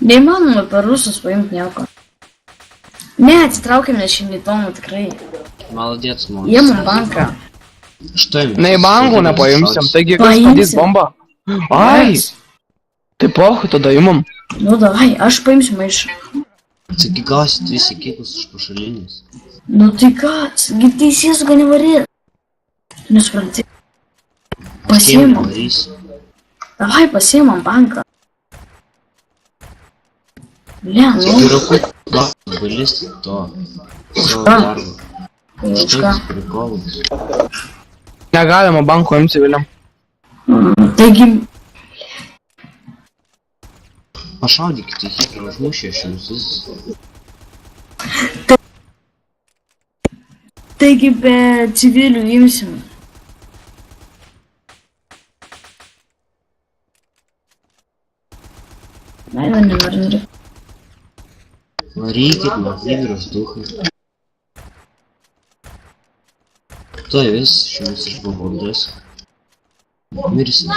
Neįmanoma per rusus paimti nieko. Ne, atsitraukime šinitoną tikrai. Молодец, мой. Jie mums banką. Что им? На банку не поимся, таги kas Paimsim. padės bomba. Ai, Yes. tai pohu tada imam. Nu davai, aš paimsiu maišą. Цигигался 2 секунды, пошалинись. Nu tai ką, teisės gal nevarė. Nesupranti. С кем Pasiimam. говорись? Davai, pasiimam banką. Ble, nu, Дураку да, вылез, то всё ударно. Что ką. это приколы? Negalima banko imti vėliau. Taigi, Пошаудики хитро возмущающимся. taigi be civilių imsim. Наверное, не. Ригет, Махвид, Раздуха. Кто я вес, еще не слышал, Богдас. Мире себе.